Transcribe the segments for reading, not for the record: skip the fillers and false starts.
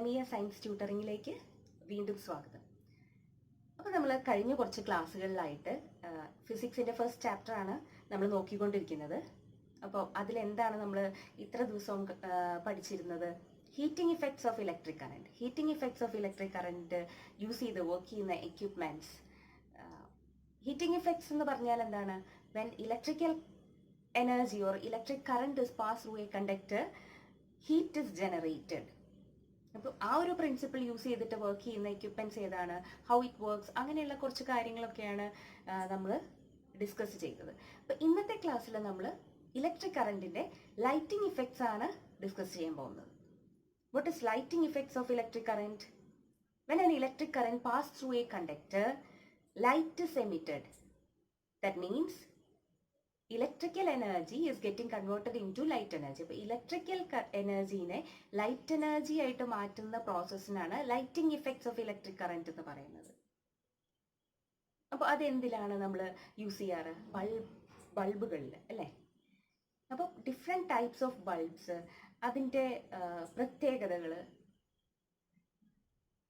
Academia science ട്യൂട്ടറിങ്ങിലേക്ക് വീണ്ടും സ്വാഗതം. അപ്പോൾ നമ്മൾ കഴിഞ്ഞ കുറച്ച് ക്ലാസ്സുകളിലായിട്ട് ഫിസിക്സിൻ്റെ ഫസ്റ്റ് ചാപ്റ്ററാണ് നമ്മൾ നോക്കിക്കൊണ്ടിരിക്കുന്നത്. അപ്പോൾ അതിലെന്താണ് നമ്മൾ ഇത്ര ദിവസവും പഠിച്ചിരുന്നത്? Heating effects of electric current. Heating effects of electric current use ചെയ്ത് വർക്ക് ചെയ്യുന്ന എക്യുപ്മെൻറ്റ്സ്. ഹീറ്റിംഗ് ഇഫക്ട്സ് എന്ന് പറഞ്ഞാൽ എന്താണ്? When electrical energy or electric current is pass through a conductor, heat is generated. അപ്പോൾ ആ ഒരു പ്രിൻസിപ്പിൾ യൂസ് ചെയ്തിട്ട് work ചെയ്യുന്ന എക്യുപ്മെൻറ്റ്സ് ഏതാണ്, ഹൗ ഇറ്റ് വർക്ക്സ്, അങ്ങനെയുള്ള കുറച്ച് കാര്യങ്ങളൊക്കെയാണ് നമ്മൾ ഡിസ്കസ് ചെയ്തത്. അപ്പോൾ ഇന്നത്തെ ക്ലാസ്സിൽ നമ്മൾ ഇലക്ട്രിക് കറണ്ടിൻ്റെ ലൈറ്റിംഗ് ഇഫക്ട്സ് ആണ് ഡിസ്കസ് ചെയ്യാൻ പോകുന്നത്. What is lighting effects of electric current? When an electric current pass through a conductor, light is emitted. That means electrical energy is getting converted into light energy. അപ്പോൾ electrical എനർജീനെ light energy ആയിട്ട് മാറ്റുന്ന പ്രോസസ്സിനാണ് lighting effects of electric current എന്ന് പറയുന്നത്. അപ്പോൾ അതെന്തിലാണ് നമ്മൾ use ചെയ്യാറ്? ബൾബുകളിൽ അല്ലേ? അപ്പോൾ ഡിഫറെൻറ്റ് ടൈപ്സ് ഓഫ് ബൾബ്സ്, അതിൻ്റെ പ്രത്യേകതകൾ,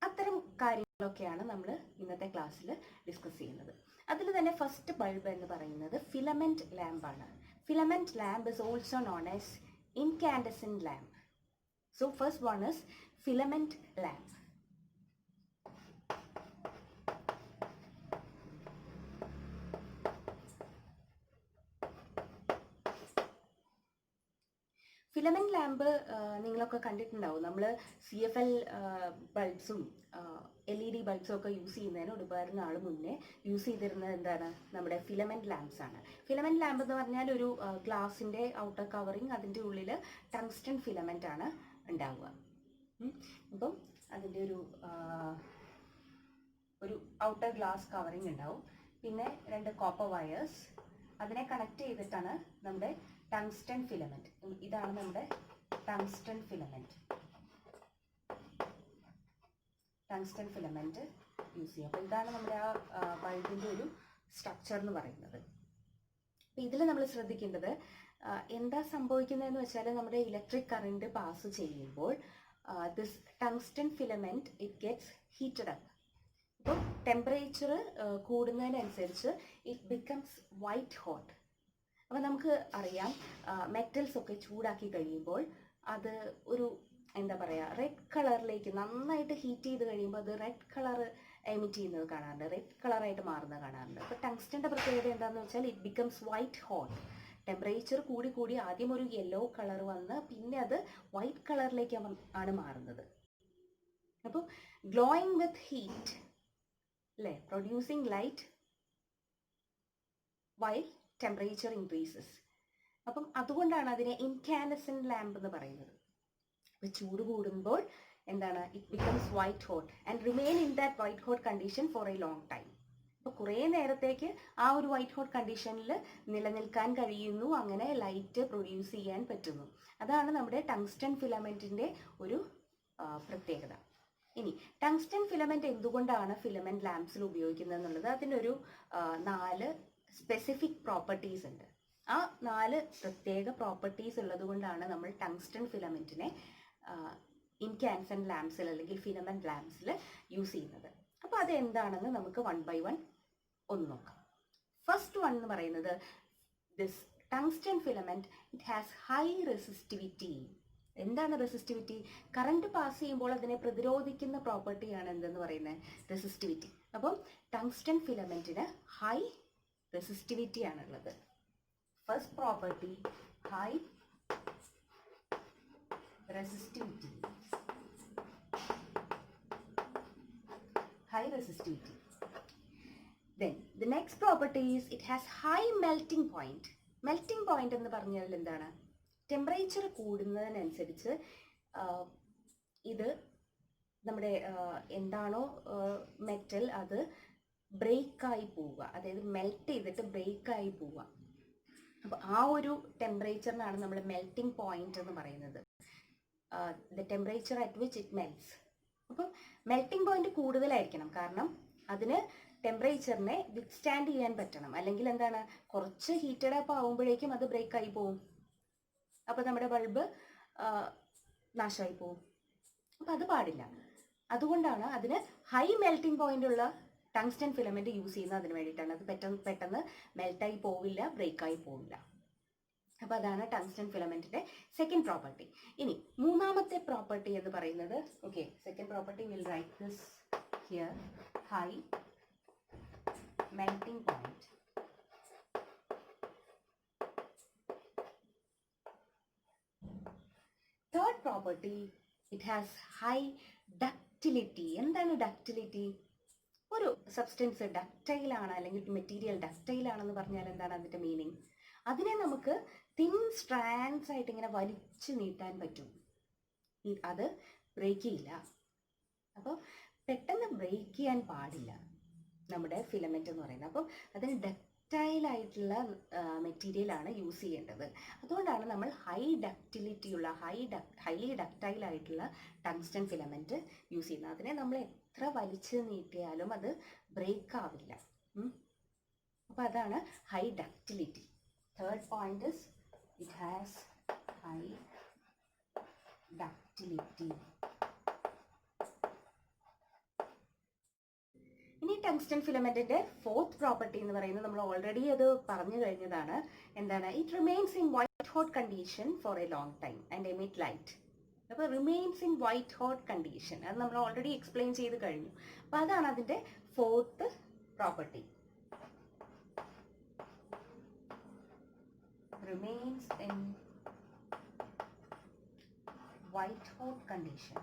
അത്തരം കാര്യങ്ങളൊക്കെയാണ് നമ്മൾ ഇന്നത്തെ ക്ലാസ്സിൽ ഡിസ്കസ് ചെയ്യുന്നത്. അതിൽ തന്നെ ഫസ്റ്റ് ബൾബ് എന്ന് പറയുന്നത് filament ലാമ്പാണ്. Filament lamp is also known as incandescent lamp. So first one is filament lamp. Filament lamp നിങ്ങളൊക്കെ കണ്ടിട്ടുണ്ടാവും. നമ്മൾ CFL ബൾബ്സും LED ബൾബ്സും ഒക്കെ യൂസ് ചെയ്യുന്നതിന് ഒരുപാട് നാൾ മുന്നേ യൂസ് ചെയ്തിരുന്നത് എന്താണ്? നമ്മുടെ ഫിലമെന്റ് ലാമ്പ്സ് ആണ്. ഫിലമെന്റ് ലാമ്പ് എന്ന് പറഞ്ഞാൽ ഒരു ഗ്ലാസിൻ്റെ ഔട്ടർ കവറിങ്, അതിൻ്റെ ഉള്ളിൽ ടങ്സ്റ്റൺ ഫിലമെന്റ് ആണ് ഉണ്ടാവുക. അപ്പം അതിൻ്റെ ഒരു ഔട്ടർ ഗ്ലാസ് കവറിങ് ഉണ്ടാവും. പിന്നെ 2 കോപ്പർ വയേഴ്സ്, അതിനെ കണക്ട് ചെയ്തിട്ടാണ് നമ്മുടെ ടങ്സ്റ്റൺ ഫിലമെന്റ്. ഇതാണ് നമ്മുടെ tungsten filament. Tungsten filament use ചെയ്യും. അപ്പോൾ ഇതാണ് നമ്മുടെ ആ ബൾബിൻ്റെ ഒരു സ്ട്രക്ചർ എന്ന് പറയുന്നത്. അപ്പോൾ ഇതിൽ നമ്മൾ ശ്രദ്ധിക്കേണ്ടത് എന്താ സംഭവിക്കുന്നതെന്ന് വെച്ചാൽ, നമ്മുടെ ഇലക്ട്രിക് കറണ്ട് പാസ് ചെയ്യുമ്പോൾ this tungsten filament it gets heated up. അപ്പോൾ ടെമ്പറേച്ചർ കൂടുന്നതിനനുസരിച്ച് ഇറ്റ് ബിക്കംസ് വൈറ്റ് ഹോട്ട്. അപ്പോൾ നമുക്ക് അറിയാം, മെറ്റൽസ് ഒക്കെ ചൂടാക്കി കഴിയുമ്പോൾ അത് ഒരു എന്താ പറയുക, റെഡ് കളറിലേക്ക് നന്നായിട്ട് ഹീറ്റ് ചെയ്ത് കഴിയുമ്പോൾ അത് റെഡ് കളർ എമിറ്റ് ചെയ്യുന്നത് കാണാറുണ്ട്, റെഡ് കളറായിട്ട് മാറുന്നത് കാണാറുണ്ട്. അപ്പോൾ ടങ്സ്റ്റൻ്റെ പ്രത്യേകത എന്താണെന്ന് വെച്ചാൽ it becomes white hot. Temperature കൂടി ആദ്യം ഒരു യെല്ലോ കളർ വന്ന് പിന്നെ അത് വൈറ്റ് കളറിലേക്ക് ആണ് മാറുന്നത്. അപ്പോൾ ഗ്ലോയിങ് വിത്ത് ഹീറ്റ് അല്ലേ, producing light while temperature increases. അപ്പം അതുകൊണ്ടാണ് അതിനെ ഇൻകാൻഡസെന്റ് ലാമ്പ് എന്ന് പറയുന്നത്. അപ്പോൾ ചൂട് കൂടുമ്പോൾ എന്താണ്? It becomes white hot and remain in that white hot condition for a long time. അപ്പോൾ കുറേ നേരത്തേക്ക് ആ ഒരു വൈറ്റ് ഹോട്ട് കണ്ടീഷനിൽ നിലനിൽക്കാൻ കഴിയുന്നു, അങ്ങനെ ലൈറ്റ് പ്രൊഡ്യൂസ് ചെയ്യാൻ പറ്റുന്നു. അതാണ് നമ്മുടെ ടങ്സ്റ്റൺ ഫിലമെന്റിൻ്റെ ഒരു പ്രത്യേകത. ഇനി ടങ്സ്റ്റൺ ഫിലമെന്റ് എന്തുകൊണ്ടാണ് ഫിലമെന്റ് ലാമ്പ്സിൽ ഉപയോഗിക്കുന്നത് എന്നുള്ളത്, അതിനൊരു 4 സ്പെസിഫിക് പ്രോപ്പർട്ടീസ് ഉണ്ട്. ആ 4 പ്രത്യേക പ്രോപ്പർട്ടീസ് ഉള്ളത് കൊണ്ടാണ് നമ്മൾ ടങ്സ്റ്റൺ ഫിലമെന്റിനെ ഇൻകാൻഡസെന്റ് ലാമ്പ്സിൽ അല്ലെങ്കിൽ ഫിലമെന്റ് ലാമ്പ്സിൽ യൂസ് ചെയ്യുന്നത്. അപ്പോൾ അത് എന്താണെന്ന് നമുക്ക് 1 by 1 ഒന്ന് നോക്കാം. ഫസ്റ്റ് വൺ എന്ന് പറയുന്നത് this tungsten filament it has high resistivity. എന്താണ് റെസിസ്റ്റിവിറ്റി? കറണ്ട് പാസ് ചെയ്യുമ്പോൾ അതിനെ പ്രതിരോധിക്കുന്ന പ്രോപ്പർട്ടിയാണ് എന്തെന്ന് പറയുന്നത്? റെസിസ്റ്റിവിറ്റി. അപ്പം ടങ്സ്റ്റൺ ഫിലമെന്റിന് ഹൈ റെസിസ്റ്റിവിറ്റി ആണുള്ളത്. First property, high resistivity. High resistivity. Then the next property is it has high melting point. Melting point എന്ന് പറഞ്ഞാൽ എന്താണ്? ടെമ്പറേച്ചർ കൂടുന്നതിനനുസരിച്ച് ഇത് നമ്മുടെ എന്താണോ മെറ്റൽ അത് ബ്രേക്കായി പോവുക, അതായത് മെൽറ്റ് ചെയ്തിട്ട് ബ്രേക്കായി പോവുക. അപ്പോൾ ആ ഒരു ടെമ്പറേച്ചറിനാണ് നമ്മൾ മെൽറ്റിംഗ് പോയിന്റ് എന്ന് പറയുന്നത്. The temperature at which it melts. അപ്പം മെൽറ്റിംഗ് പോയിന്റ് കൂടുതലായിരിക്കണം, കാരണം അതിന് ടെമ്പറേച്ചറിനെ വിത്ത്സ്റ്റാൻഡ് ചെയ്യാൻ പറ്റണം. അല്ലെങ്കിൽ എന്താണ്, കുറച്ച് ഹീറ്റഡ് അപ്പ് ആവുമ്പോഴേക്കും അത് ബ്രേക്കായി പോവും. അപ്പോൾ നമ്മുടെ ബൾബ് നാശമായി പോവും. അപ്പോൾ അത് പാടില്ല. അതുകൊണ്ടാണ് അതിന് ഹൈ മെൽറ്റിംഗ് പോയിന്റ് ഉള്ള ടങ്സ്റ്റൺ ഫിലമെന്റ് യൂസ് ചെയ്യുന്നത് അതിന് വേണ്ടിയിട്ടാണ്. അത് പെട്ടെന്ന് മെൽറ്റായി പോവില്ല, ബ്രേക്കായി പോവില്ല. അപ്പോൾ അതാണ് ടങ്സ്റ്റൺ ഫിലമെന്റിന്റെ സെക്കൻഡ് പ്രോപ്പർട്ടി. ഇനി മൂന്നാമത്തെ പ്രോപ്പർട്ടി എന്ന് പറയുന്നത്, okay, second property will write this here, high melting point. Third property, it has high ductility. എന്താണ് ഡക്റ്റിലിറ്റി? ഒരു സബ്സ്റ്റൻസ് ഡക്റ്റൈൽ ആണ് അല്ലെങ്കിൽ മെറ്റീരിയൽ ഡക്റ്റൈൽ ആണെന്ന് പറഞ്ഞാൽ എന്താണ് അതിൻ്റെ മീനിങ്? അതിനെ നമുക്ക് തിൻ സ്ട്രാൻഡ്സ് ആയിട്ട് ഇങ്ങനെ വലിച്ചു നീട്ടാൻ പറ്റും, അത് ബ്രേക്ക് ചെയ്യില്ല. അപ്പോൾ പെട്ടെന്ന് ബ്രേക്ക് ചെയ്യാൻ പാടില്ല നമ്മുടെ ഫിലമെന്റ് എന്ന് പറയുന്നത്. അപ്പം അതിന് ഡക്റ്റൈൽ ആയിട്ടുള്ള മെറ്റീരിയലാണ് യൂസ് ചെയ്യേണ്ടത്. അതുകൊണ്ടാണ് നമ്മൾ ഹൈ ഡക്റ്റിലിറ്റിയുള്ള ഹൈലി ഡക്റ്റൈൽ ആയിട്ടുള്ള ടങ്സ്റ്റൺ ഫിലമെന്റ് യൂസ് ചെയ്യുന്നത്. അതിനെ നമ്മൾ എത്ര വലിച്ചു നീട്ടിയാലും അത് ബ്രേക്ക് ആവില്ല. അപ്പോൾ അതാണ് high ductility. Third point is it has high ductility. ഇനി ടങ്സ്റ്റൺ ഫിലമെന്റിന്റെ ഫോർത്ത് പ്രോപ്പർട്ടി എന്ന് പറയുന്നത് നമ്മൾ ഓൾറെഡി അത് പറഞ്ഞു കഴിഞ്ഞതാണ്. എന്താണ്? It remains in white hot condition for a long time and emit light. അപ്പോൾ remains in white hot condition, അത് നമ്മൾ ഓൾറെഡി എക്സ്പ്ലെയിൻ ചെയ്ത് കഴിഞ്ഞു. അപ്പോൾ അതാണ് അതിന്റെ fourth property. Remains in white hot condition.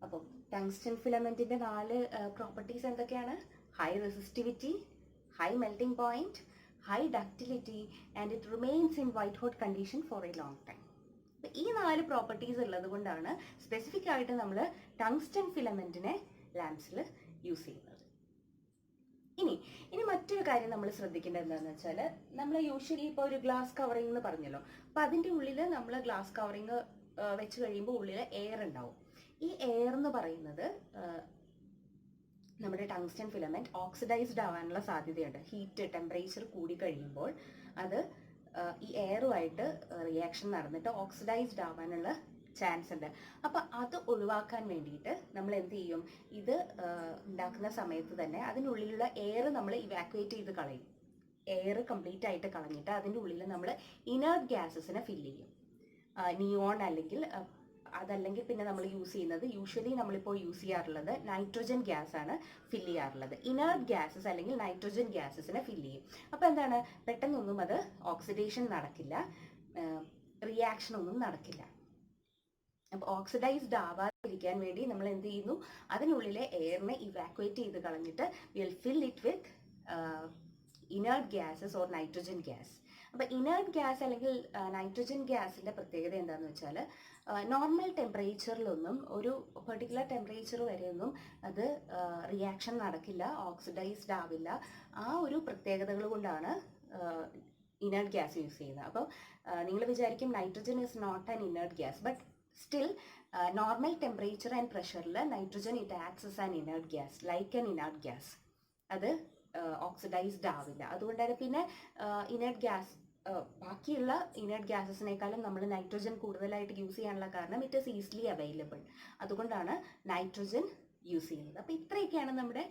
അപ്പോൾ ടങ്സ്റ്റൺ ഫിലമെന്റിന്റെ 4 പ്രോപ്പർട്ടീസ് എന്തൊക്കെയാണ്? High resistivity, high melting point, high ductility and it remains in white hot condition for a long time. അപ്പോൾ ഈ 4 പ്രോപ്പർട്ടീസ് ഉള്ളത് കൊണ്ടാണ് സ്പെസിഫിക് ആയിട്ട് നമ്മൾ ടങ്സ്റ്റൺ ഫിലമെന്റിനെ ലാംപ്സിൽ യൂസ് ചെയ്യുന്നത്. ഇനി മറ്റൊരു കാര്യം നമ്മൾ ശ്രദ്ധിക്കേണ്ടത് എന്താണെന്ന് വെച്ചാൽ, നമ്മൾ യൂഷ്വലി ഇപ്പോൾ ഒരു ഗ്ലാസ് കവറിംഗ് എന്ന് പറഞ്ഞല്ലോ, അപ്പോൾ അതിൻ്റെ ഉള്ളിൽ നമ്മൾ ഗ്ലാസ് കവറിങ് വെച്ച് കഴിയുമ്പോൾ ഉള്ളിൽ എയർ ഉണ്ടാവും. ഈ എയർ എന്ന് പറയുന്നത് നമ്മുടെ ടങ്സ്റ്റൺ ഫിലമെന്റ് ഓക്സിഡൈസ്ഡ് ആവാനുള്ള സാധ്യതയുണ്ട്. ഹീറ്റ് ടെമ്പറേച്ചർ കൂടി കഴിയുമ്പോൾ അത് ഈ എയറുമായിട്ട് റിയാക്ഷൻ നടന്നിട്ട് ഓക്സിഡൈസ്ഡ് ആവാനുള്ള ചാൻസ് ഉണ്ട്. അപ്പോൾ അത് ഒഴിവാക്കാൻ വേണ്ടിയിട്ട് നമ്മൾ എന്ത് ചെയ്യും? ഇത് ഉണ്ടാക്കുന്ന സമയത്ത് തന്നെ അതിനുള്ളിലുള്ള എയർ നമ്മൾ ഇവാക്യുവേറ്റ് ചെയ്ത് കളയും. എയർ കംപ്ലീറ്റ് ആയിട്ട് കളഞ്ഞിട്ട് അതിൻ്റെ ഉള്ളിൽ നമ്മൾ ഇനേർട്ട് ഗ്യാസസിനെ ഫില്ല് ചെയ്യും. നിയോൺ അല്ലെങ്കിൽ അതല്ലെങ്കിൽ പിന്നെ നമ്മൾ യൂസ് ചെയ്യുന്നത്, യൂഷ്വലി നമ്മളിപ്പോൾ യൂസ് ചെയ്യാറുള്ളത് നൈട്രജൻ ഗ്യാസ് ആണ് ഫില്ല് ചെയ്യാറുള്ളത്. ഇനേർട്ട് ഗ്യാസസ് അല്ലെങ്കിൽ നൈട്രജൻ ഗ്യാസസിനെ ഫില്ല് ചെയ്യും. അപ്പോൾ എന്താണ്? പെട്ടെന്നൊന്നും അത് ഓക്സിഡേഷൻ നടക്കില്ല, റിയാക്ഷൻ ഒന്നും നടക്കില്ല. അപ്പോൾ ഓക്സിഡൈസ്ഡ് ആവാതിരിക്കാൻ വേണ്ടി നമ്മൾ എന്ത് ചെയ്യുന്നു? അതിനുള്ളിലെ എയറിനെ ഇവാക്യുവേറ്റ് ചെയ്ത് കളഞ്ഞിട്ട് will fill it with inert gases or nitrogen gas. അപ്പോൾ ഇനേർട്ട് ഗ്യാസ് അല്ലെങ്കിൽ നൈട്രജൻ ഗ്യാസിൻ്റെ പ്രത്യേകത എന്താണെന്ന് വെച്ചാൽ, നോർമൽ ടെമ്പറേച്ചറിലൊന്നും ഒരു പെർട്ടിക്കുലർ ടെമ്പറേച്ചർ വരെയൊന്നും അത് റിയാക്ഷൻ നടക്കില്ല, ഓക്സിഡൈസ്ഡ് ആവില്ല. ആ ഒരു പ്രത്യേകതകൾ കൊണ്ടാണ് ഇനേർട്ട് ഗ്യാസ് യൂസ് ചെയ്യുന്നത്. അപ്പോൾ നിങ്ങൾ വിചാരിക്കും nitrogen is not an inert gas, but still normal temperature and പ്രഷറിൽ nitrogen it acts as an inert gas, like an inert gas. അത് ഓക്സിഡൈസ്ഡ് ആവില്ല. അതുകൊണ്ടാണ് പിന്നെ ഇനേർട്ട് ഗ്യാസ് ബാക്കിയുള്ള ഇനേർട്ട് ഗ്യാസസിനേക്കാളും നമ്മൾ നൈട്രജൻ കൂടുതലായിട്ട് യൂസ് ചെയ്യാനുള്ള കാരണം ഇറ്റ് ഈസ് ഈസിലി അവൈലബിൾ. അതുകൊണ്ടാണ് നൈട്രജൻ യൂസ് ചെയ്യുന്നത്. അപ്പോൾ ഇത്രയൊക്കെയാണ് നമ്മുടെ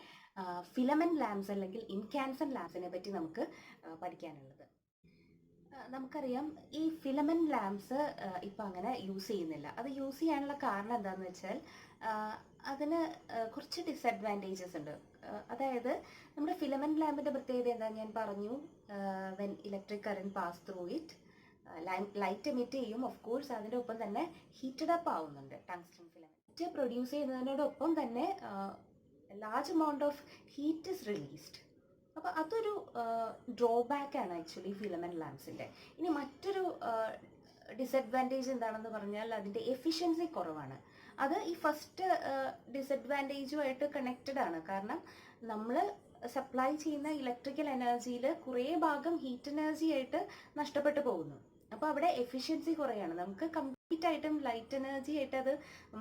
ഫിലമെന്റ് ലാംപ്സ് അല്ലെങ്കിൽ ഇൻകാൻസെന്റ് ലാംപ്സിനെ പറ്റി നമുക്ക് പഠിക്കാനുള്ളത്. നമുക്കറിയാം ഈ ഫിലമെന്റ് ലാംപ്സ് ഇപ്പം അങ്ങനെ യൂസ് ചെയ്യുന്നില്ല. അത് യൂസ് ചെയ്യാനുള്ള കാരണം എന്താണെന്ന് വെച്ചാൽ അതിന് കുറച്ച് ഡിസഡ്വാൻറ്റേജസ് ഉണ്ട്. അതായത് നമ്മുടെ ഫിലമെന്റ് ലാമ്പിൻ്റെ പ്രത്യേകത എന്താണെന്ന് ഞാൻ പറഞ്ഞു. When electric current pass through it light emit ചെയ്യും. ഓഫ് കോഴ്സ് അതിൻ്റെ ഒപ്പം തന്നെ ഹീറ്റഡ് അപ്പ് ആവുന്നുണ്ട്. ടങ്സ്റ്റൺ ഫിലമെന്റ് പ്രൊഡ്യൂസ് ചെയ്യുന്നതിനോടൊപ്പം തന്നെ large amount of heat is released. അപ്പോൾ അതൊരു ഡ്രോബാക്ക് ആണ് ആക്ച്വലി ഫിലമെന്റ് ലാംപ്സിൻ്റെ. ഇനി മറ്റൊരു ഡിസഡ്വാൻറ്റേജ് എന്താണെന്ന് പറഞ്ഞാൽ അതിൻ്റെ എഫിഷ്യൻസി കുറവാണ്. അത് ഈ ഫസ്റ്റ് ഡിസഡ്വാൻറ്റേജുമായിട്ട് കണക്റ്റഡ് ആണ്. കാരണം നമ്മൾ സപ്ലൈ ചെയ്യുന്ന ഇലക്ട്രിക്കൽ എനർജിയിൽ കുറേ ഭാഗം ഹീറ്റ് എനർജി ആയിട്ട് നഷ്ടപ്പെട്ടു പോകുന്നു. അപ്പോൾ അവിടെ എഫിഷ്യൻസി കുറയാണ്. നമുക്ക് കംപ്ലീറ്റ് ആയിട്ടും ലൈറ്റ് എനർജി ആയിട്ട് അത്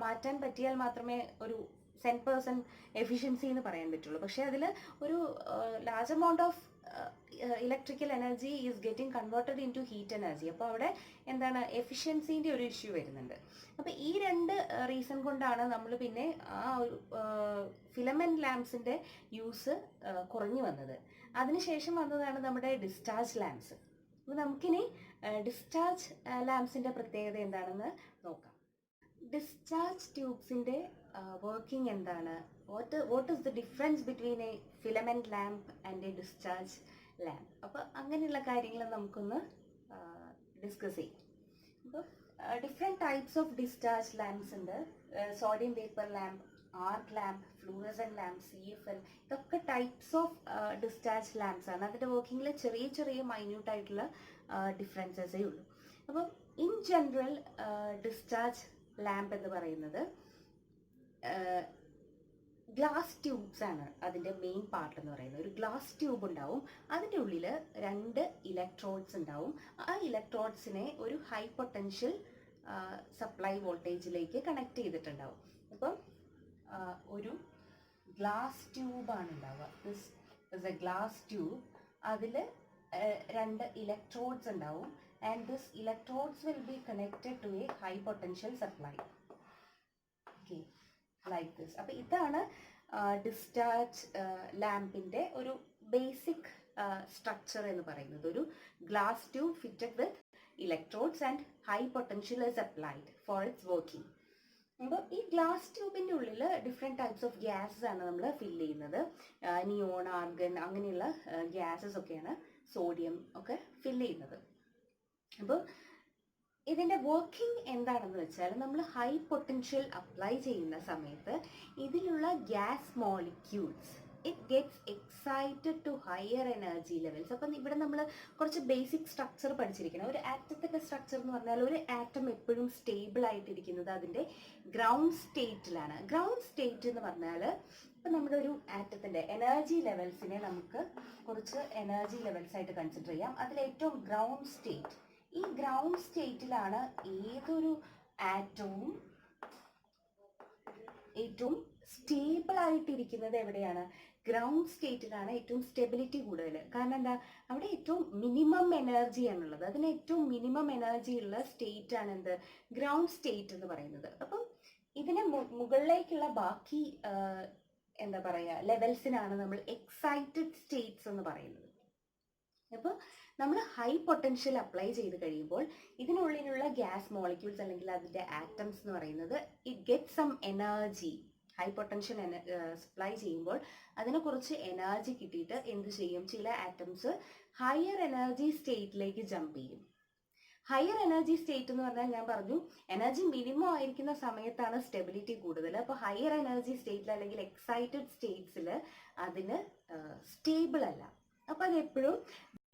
മാറ്റാൻ പറ്റിയാൽ മാത്രമേ ഒരു 10% എഫിഷ്യൻസി എന്ന് പറയാൻ പറ്റുള്ളൂ. പക്ഷേ അതിൽ ഒരു large amount of electrical energy is getting converted into heat energy. അപ്പോൾ അവിടെ എന്താണ് എഫിഷ്യൻസിൻ്റെ ഒരു ഇഷ്യൂ വരുന്നുണ്ട്. അപ്പോൾ ഈ രണ്ട് റീസൺ കൊണ്ടാണ് നമ്മൾ പിന്നെ ആ ഒരു ഫിലമെൻറ്റ് ലാംപ്സിൻ്റെ യൂസ് കുറഞ്ഞു വന്നത്. അതിനുശേഷം വന്നതാണ് നമ്മുടെ ഡിസ്ചാർജ് ലാംപ്സ്. അപ്പോൾ നമുക്കിനി ഡിസ്ചാർജ് ലാംപ്സിൻ്റെ പ്രത്യേകത എന്താണെന്ന് നോക്കാം. ഡിസ്ചാർജ് ട്യൂബ്സിൻ്റെ വർക്കിംഗ് എന്താണ്, what is the difference between a filament lamp and a discharge lamp. അപ്പോൾ അങ്ങനെയുള്ള കാര്യങ്ങൾ നമുക്കൊന്ന് ഡിസ്കസ് ചെയ്യാം. അപ്പോൾ different types of discharge lamps ഉണ്ട്. Sodium vapour lamp, arc lamp, fluorescent lamp, CFL, ഇതൊക്കെ ടൈപ്സ് ഓഫ് ഡിസ്ചാർജ് ലാംപ്സ് ആണ്. അതിൻ്റെ വർക്കിങ്ങിൽ ചെറിയ ചെറിയ മൈന്യൂട്ടായിട്ടുള്ള ഡിഫറൻസസേ ഉള്ളൂ. അപ്പം ഇൻ ജനറൽ ഡിസ്ചാർജ് ലാമ്പ് എന്ന് പറയുന്നത് ഗ്ലാസ് ട്യൂബ്സ് ആണ് അതിൻ്റെ മെയിൻ പാർട്ട് എന്ന് പറയുന്നത്. ഒരു ഗ്ലാസ് ട്യൂബ് ഉണ്ടാവും, അതിൻ്റെ ഉള്ളിൽ 2 ഇലക്ട്രോഡ്സ് ഉണ്ടാവും. ആ ഇലക്ട്രോഡ്സിനെ ഒരു ഹൈ പൊട്ടൻഷ്യൽ സപ്ലൈ വോൾട്ടേജിലേക്ക് കണക്ട് ചെയ്തിട്ടുണ്ടാവും. അപ്പം ഒരു ഗ്ലാസ് ട്യൂബാണ് ഉണ്ടാവുക. This is A glass tube. അതിൽ 2 ഇലക്ട്രോഡ്സ് ഉണ്ടാവും. And this electrodes will be connected to a high potential supply. Okay, like this. അപ്പോൾ ഇതാണ് ഡിസ്ചാർജ് ലാമ്പിൻ്റെ ഒരു ബേസിക് സ്ട്രക്ചർ എന്ന് പറയുന്നത്. ഒരു glass tube fitted with electrodes and high potential is applied for it's working. അപ്പോൾ ഈ glass ട്യൂബിൻ്റെ ഉള്ളിൽ different types of gases ആണ് നമ്മൾ ഫില്ല് ചെയ്യുന്നത്. നിയോൺ, ആർഗൺ അങ്ങനെയുള്ള ഗ്യാസസ് ഒക്കെയാണ്, സോഡിയം ഒക്കെ ഫില്ല് ചെയ്യുന്നത്. അപ്പോൾ ഇതിൻ്റെ വർക്കിംഗ് എന്താണെന്ന് വെച്ചാൽ, നമ്മൾ ഹൈ പൊട്ടൻഷ്യൽ അപ്ലൈ ചെയ്യുന്ന സമയത്ത് ഇതിലുള്ള gas molecules it gets excited to higher energy levels. അപ്പം ഇവിടെ നമ്മൾ കുറച്ച് ബേസിക് സ്ട്രക്ചർ പഠിച്ചിരിക്കണം. ഒരു ആറ്റത്തിൻ്റെ സ്ട്രക്ചർ എന്ന് പറഞ്ഞാൽ ഒരു ആറ്റം എപ്പോഴും സ്റ്റേബിൾ ആയിട്ടിരിക്കുന്നത് അതിൻ്റെ ഗ്രൗണ്ട് സ്റ്റേറ്റിലാണ്. ഗ്രൗണ്ട് സ്റ്റേറ്റ് എന്ന് പറഞ്ഞാൽ ഇപ്പം നമ്മുടെ ഒരു ആറ്റത്തിൻ്റെ എനർജി ലെവൽസിനെ നമുക്ക് കുറച്ച് എനർജി ലെവൽസ് ആയിട്ട് കൺസിഡർ ചെയ്യാം. അതിലേറ്റവും ഗ്രൗണ്ട് സ്റ്റേറ്റ്, ഈ ഗ്രൗണ്ട് സ്റ്റേറ്റിലാണ് ഏതൊരു ആറ്റവും ഏറ്റവും സ്റ്റേബിൾ ആയിട്ടിരിക്കുന്നത്. എവിടെയാണ്? ഗ്രൗണ്ട് സ്റ്റേറ്റിലാണ് ഏറ്റവും സ്റ്റെബിലിറ്റി കൂടുതൽ. കാരണം എന്താ? അവിടെ ഏറ്റവും മിനിമം എനർജിയാണുള്ളത്. അതിന് ഏറ്റവും മിനിമം എനർജി ഉള്ള സ്റ്റേറ്റ് ആണ് എന്ത്? ഗ്രൗണ്ട് സ്റ്റേറ്റ് എന്ന് പറയുന്നത്. അപ്പം ഇതിന് മുകളിലേക്കുള്ള ബാക്കി എന്താ പറയുക ലെവൽസിനാണ് നമ്മൾ എക്സൈറ്റഡ് സ്റ്റേറ്റ്സ് എന്ന് പറയുന്നത്. അപ്പോൾ നമ്മൾ ഹൈ പൊട്ടൻഷ്യൽ അപ്ലൈ ചെയ്ത് കഴിയുമ്പോൾ ഇതിനുള്ളിലുള്ള ഗ്യാസ് മോളിക്യൂൾസ് അല്ലെങ്കിൽ അതിൻ്റെ ആറ്റംസ് എന്ന് പറയുന്നത് it get some energy. High potential supply ചെയ്യുമ്പോൾ അതിനെ കുറച്ച് എനർജി കിട്ടിയിട്ട് എന്ത് ചെയ്യും? ചില ആറ്റംസ് ഹയർ എനർജി സ്റ്റേറ്റിലേക്ക് ജമ്പ് ചെയ്യും. ഹയർ എനർജി സ്റ്റേറ്റ് എന്ന് പറഞ്ഞാൽ ഞാൻ പറഞ്ഞു എനർജി മിനിമം ആയിരിക്കുന്ന സമയത്താണ് സ്റ്റെബിലിറ്റി കൂടുതൽ. അപ്പോൾ ഹയർ എനർജി സ്റ്റേറ്റിൽ അല്ലെങ്കിൽ എക്സൈറ്റഡ് സ്റ്റേറ്റ്സിൽ അതിന് സ്റ്റേബിൾ അല്ല. അപ്പോൾ അതെപ്പോഴും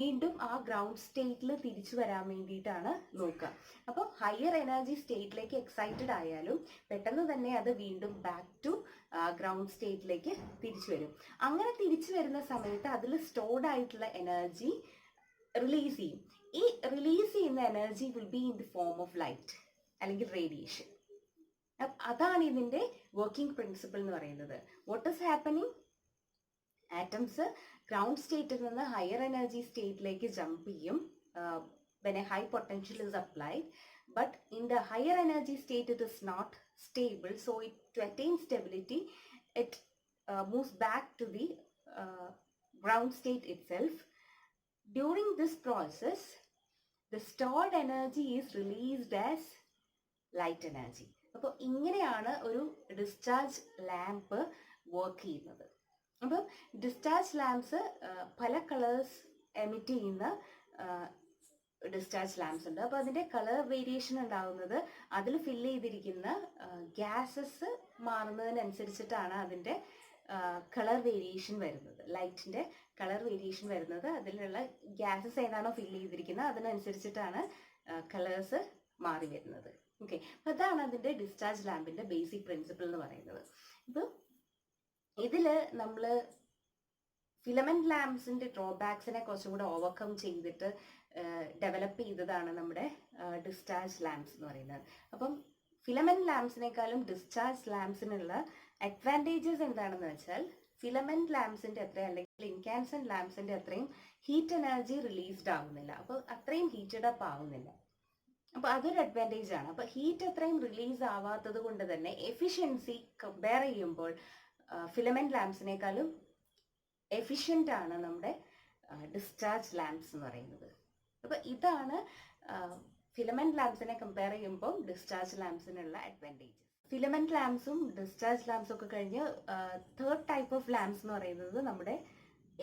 വീണ്ടും ആ ഗ്രൗണ്ട് സ്റ്റേറ്റിൽ തിരിച്ചു വരാൻ വേണ്ടിയിട്ടാണ് നോക്കുക. അപ്പോൾ ഹയർ എനർജി സ്റ്റേറ്റിലേക്ക് എക്സൈറ്റഡ് ആയാലും പെട്ടെന്ന് തന്നെ അത് വീണ്ടും ബാക്ക് ടു ഗ്രൗണ്ട് സ്റ്റേറ്റിലേക്ക് തിരിച്ചു വരും. അങ്ങനെ തിരിച്ചു വരുന്ന സമയത്ത് അതിൽ സ്റ്റോർഡ് ആയിട്ടുള്ള എനർജി റിലീസ് ചെയ്യും. ഈ റിലീസ് ചെയ്യുന്ന energy will be in the form of light അല്ലെങ്കിൽ റേഡിയേഷൻ. അതാണ് ഇതിൻ്റെ വർക്കിംഗ് പ്രിൻസിപ്പിൾ എന്ന് പറയുന്നത്. What is happening? Atoms ground സ്റ്റേറ്റിൽ നിന്ന് ഹയർ എനർജി സ്റ്റേറ്റിലേക്ക് ജമ്പ് ചെയ്യും when a high potential is applied, but in the higher energy state it is not stable, so to attain stability it moves back to the ground state itself. During this process the stored energy is released as light energy. അപ്പോൾ ഇങ്ങനെയാണ് ഒരു discharge lamp work ചെയ്യുന്നത്. അപ്പം discharge lamps പല colours emit ചെയ്യുന്ന discharge lamps ഉണ്ട്. അപ്പോൾ അതിൻ്റെ കളർ വേരിയേഷൻ ഉണ്ടാകുന്നത് അതിൽ ഫില്ല് ചെയ്തിരിക്കുന്ന ഗ്യാസസ് മാറുന്നതിനനുസരിച്ചിട്ടാണ് അതിൻ്റെ കളർ വേരിയേഷൻ വരുന്നത്. ലൈറ്റിൻ്റെ കളർ വേരിയേഷൻ വരുന്നത് അതിലുള്ള ഗ്യാസസ് ഏതാണോ ഫില്ല് ചെയ്തിരിക്കുന്നത് അതിനനുസരിച്ചിട്ടാണ് കളേഴ്സ് മാറി വരുന്നത്. ഓക്കെ, അപ്പോൾ അതാണ് അതിൻ്റെ ഡിസ്ചാർജ് ലാമ്പിൻ്റെ ബേസിക് പ്രിൻസിപ്പിൾ എന്ന് പറയുന്നത്. ഇപ്പോൾ ഇതിൽ നമ്മൾ ഫിലമെന്റ് ലാംപ്സിൻ്റെ ഡ്രോബാക്സിനെ കുറച്ചും കൂടെ ഓവർകം ചെയ്തിട്ട് ഡെവലപ്പ് ചെയ്തതാണ് നമ്മുടെ ഡിസ്ചാർജ് ലാംപ്സ് എന്ന് പറയുന്നത്. അപ്പം ഫിലമെന്റ് ലാംപ്സിനേക്കാളും ഡിസ്ചാർജ് ലാംപ്സിനുള്ള അഡ്വാൻറ്റേജസ് എന്താണെന്ന് വെച്ചാൽ, ഫിലമെന്റ് ലാംപ്സിന്റെ അത്രയും അല്ലെങ്കിൽ ഇൻകാൻസെന്റ് ലാംപ്സിന്റെ അത്രയും ഹീറ്റ് എനർജി റിലീസ്ഡ് ആവുന്നില്ല. അപ്പോൾ അത്രയും ഹീറ്റഡ് അപ്പ് ആവുന്നില്ല. അപ്പോൾ അതൊരു അഡ്വാൻറ്റേജ് ആണ്. അപ്പോൾ ഹീറ്റ് അത്രയും റിലീസ് ആവാത്തത് കൊണ്ട് തന്നെ എഫിഷ്യൻസി കമ്പയർ ചെയ്യുമ്പോൾ ഫിലമെന്റ് ലാംപ്സിനേക്കാളും എഫിഷ്യൻ്റ് ആണ് നമ്മുടെ ഡിസ്ചാർജ് ലാംപ്സ് എന്ന് പറയുന്നത്. അപ്പോൾ ഇതാണ് ഫിലമെന്റ് ലാംപ്സിനെ കമ്പയർ ചെയ്യുമ്പോൾ ഡിസ്ചാർജ് ലാംപ്സിനുള്ള അഡ്വാൻറ്റേജ്. ഫിലമെന്റ് ലാംപ്സും ഡിസ്ചാർജ് ലാംപ്സും ഒക്കെ കഴിഞ്ഞ് തേർഡ് ടൈപ്പ് ഓഫ് ലാംപ്സ് എന്ന് പറയുന്നത് നമ്മുടെ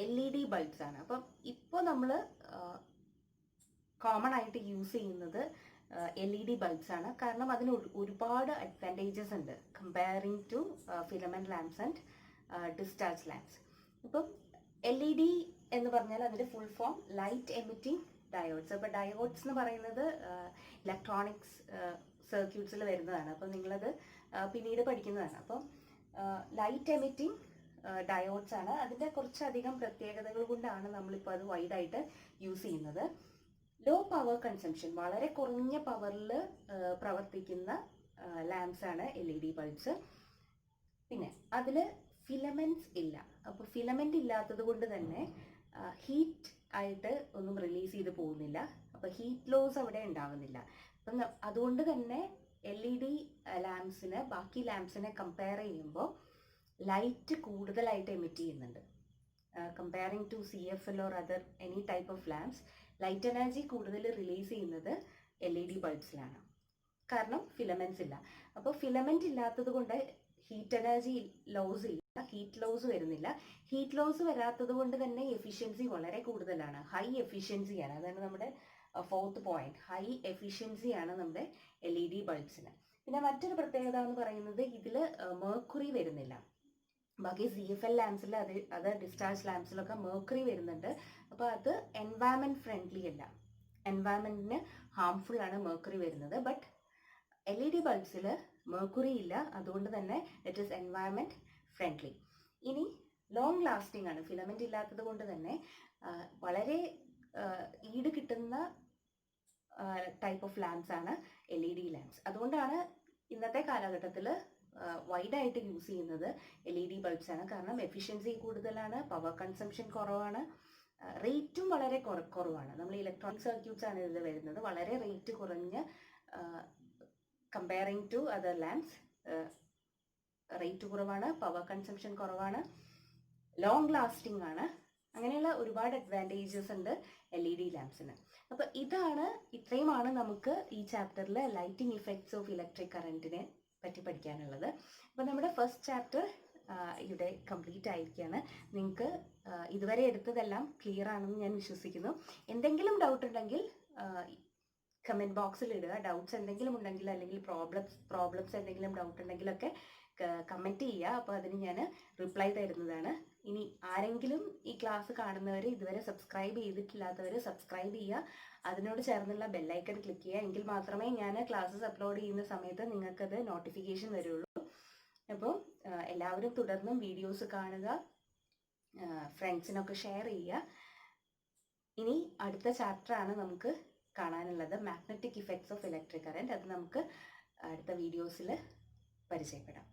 LED ബൾബ്സ് ആണ്. അപ്പം ഇപ്പോൾ നമ്മൾ കോമൺ ആയിട്ട് യൂസ് ചെയ്യുന്നത് LED ബൾബ്സ് ആണ്. കാരണം അതിന് ഒരുപാട് അഡ്വാൻറ്റേജസ് ഉണ്ട് comparing to filament lamps and discharge lamps. ഇപ്പം LED എന്ന് പറഞ്ഞാൽ അതിൻ്റെ full form light emitting diodes. അപ്പോൾ ഡയോഡ്സ് എന്ന് പറയുന്നത് ഇലക്ട്രോണിക്സ് സർക്യൂട്ട്സിൽ വരുന്നതാണ്. അപ്പോൾ നിങ്ങളത് പിന്നീട് പഠിക്കുന്നതാണ്. അപ്പം ലൈറ്റ് എമിറ്റിംഗ് ഡയോഡ്സ് ആണ്. അതിൻ്റെ കുറച്ചധികം പ്രത്യേകതകൾ കൊണ്ടാണ് നമ്മളിപ്പോൾ അത് വൈഡായിട്ട് യൂസ് ചെയ്യുന്നത്. ലോ പവർ കൺസംഷൻ, വളരെ കുറഞ്ഞ പവറിൽ പ്രവർത്തിക്കുന്ന ലാംപ്സ് ആണ് LED ബൾബ്സ്. പിന്നെ അതിൽ ഫിലമെന്റ്സ് ഇല്ല. അപ്പോൾ ഫിലമെന്റ് ഇല്ലാത്തത് കൊണ്ട് തന്നെ ഹീറ്റ് ആയിട്ട് ഒന്നും റിലീസ് ചെയ്ത് പോകുന്നില്ല. അപ്പോൾ ഹീറ്റ് ലോസ് അവിടെ ഉണ്ടാവുന്നില്ല. അപ്പം അതുകൊണ്ട് തന്നെ LED ലാംപ്സിന് ബാക്കി ലാംപ്സിനെ കമ്പയർ ചെയ്യുമ്പോൾ ലൈറ്റ് കൂടുതലായിട്ട് എമിറ്റ് ചെയ്യുന്നുണ്ട്. Comparing to CFL or other any type of lamps, light energy കൂടുതൽ റിലീസ് ചെയ്യുന്നത് LED ബൾബ്സിലാണ്. കാരണം ഫിലമെന്റ്സ് ഇല്ല. അപ്പോൾ ഫിലമെന്റ് ഇല്ലാത്തത് കൊണ്ട് ഹീറ്റ് എനർജി ലോസ് ഇല്ല, ഹീറ്റ് ലോസ് വരുന്നില്ല. ഹീറ്റ് ലോസ് വരാത്തത് കൊണ്ട് തന്നെ എഫിഷ്യൻസി വളരെ കൂടുതലാണ്, ഹൈ എഫിഷ്യൻസിയാണ്. അതാണ് നമ്മുടെ ഫോർത്ത് പോയിന്റ്, ഹൈ എഫിഷ്യൻസിയാണ് നമ്മുടെ LED ബൾബ്സിന്. പിന്നെ മറ്റൊരു പ്രത്യേകത എന്ന് പറയുന്നത് ഇതിൽ മെർക്കുറി വരുന്നില്ല. ബാക്കി CFL ലാംപ്സിൽ അത് ഡിസ്ചാർജ് ലാംപ്സിലൊക്കെ മെർക്കുറി വരുന്നുണ്ട്. അപ്പോൾ അത് എൻവയറമെന്റ് ഫ്രണ്ട്ലി അല്ല, എൻവയറമെന്റിന് ഹാംഫുൾ ആണ് മെർക്കുറി വരുന്നത്. ബട്ട് LED ബൾബ്സിൽ മെർക്കുറി ഇല്ല, അതുകൊണ്ട് തന്നെ ഇറ്റ് ഈസ് എൻവയറമെന്റ് ഫ്രണ്ട്ലി. ഇനി ലോങ് ലാസ്റ്റിംഗ് ആണ്. ഫിലമെന്റ് ഇല്ലാത്തത് കൊണ്ട് തന്നെ വളരെ ഈട് കിട്ടുന്ന ടൈപ്പ് ഓഫ് ലാംപ്സ് ആണ് LED ലാംപ്സ്. അതുകൊണ്ടാണ് ഇന്നത്തെ കാലഘട്ടത്തിൽ വൈഡായിട്ട് യൂസ് ചെയ്യുന്നത് LED ബൾബ്സ് ആണ്. കാരണം എഫിഷ്യൻസി കൂടുതലാണ്, പവർ കൺസംഷൻ കുറവാണ്, റേറ്റും വളരെ കുറവാണ്. നമ്മൾ ഇലക്ട്രോണിക് സർക്യൂട്ട്സ് ആണ് ഇതിൽ വരുന്നത്. വളരെ റേറ്റ് കുറഞ്ഞ് comparing to other lamps rate കുറവാണ്, പവർ കൺസംഷൻ കുറവാണ്, ലോങ് ലാസ്റ്റിംഗ് ആണ്. അങ്ങനെയുള്ള ഒരുപാട് അഡ്വാൻറ്റേജസ് ഉണ്ട് LED ലാംപ്സിന്. അപ്പോൾ ഇത്രയുമാണ് നമുക്ക് ഈ ചാപ്റ്ററിൽ ലൈറ്റിംഗ് ഇഫക്ട്സ് ഓഫ് ഇലക്ട്രിക് കറണ്ടിനെ പറ്റി പഠിക്കാനുള്ളത്. അപ്പോൾ നമ്മുടെ ഫസ്റ്റ് ചാപ്റ്റർ ഇവിടെ കംപ്ലീറ്റ് ആയിരിക്കുകയാണ്. നിങ്ങൾക്ക് ഇതുവരെ എടുത്തതെല്ലാം ക്ലിയർ ആണെന്ന് ഞാൻ വിശ്വസിക്കുന്നു. എന്തെങ്കിലും ഡൗട്ട് ഉണ്ടെങ്കിൽ കമൻറ്റ് ബോക്സിൽ ഇടുക. ഡൗട്ട്സ് എന്തെങ്കിലും ഉണ്ടെങ്കിൽ അല്ലെങ്കിൽ പ്രോബ്ലംസ് എന്തെങ്കിലും ഡൗട്ട് ഉണ്ടെങ്കിലൊക്കെ കമൻറ്റ് ചെയ്യുക. അപ്പോൾ അതിന് ഞാൻ റിപ്ലൈ തരുന്നതാണ്. ഇനി ആരെങ്കിലും ഈ ക്ലാസ് കാണുന്നവർ ഇതുവരെ സബ്സ്ക്രൈബ് ചെയ്തിട്ടില്ലാത്തവർ സബ്സ്ക്രൈബ് ചെയ്യുക. അതിനോട് ചേർന്നുള്ള ബെല്ലൈക്കൺ ക്ലിക്ക് ചെയ്യുക. എങ്കിൽ മാത്രമേ ഞാൻ ക്ലാസ്സസ് അപ്ലോഡ് ചെയ്യുന്ന സമയത്ത് നിങ്ങൾക്കത് നോട്ടിഫിക്കേഷൻ വരുള്ളൂ. അപ്പോൾ എല്ലാവരും തുടർന്നും വീഡിയോസ് കാണുക, ഫ്രണ്ട്സിനൊക്കെ ഷെയർ ചെയ്യുക. ഇനി അടുത്ത ചാപ്റ്ററാണ് നമുക്ക് കാണാനുള്ളത്, magnetic effects of electric current. അത് നമുക്ക് അടുത്ത വീഡിയോസിൽ പരിചയപ്പെടാം.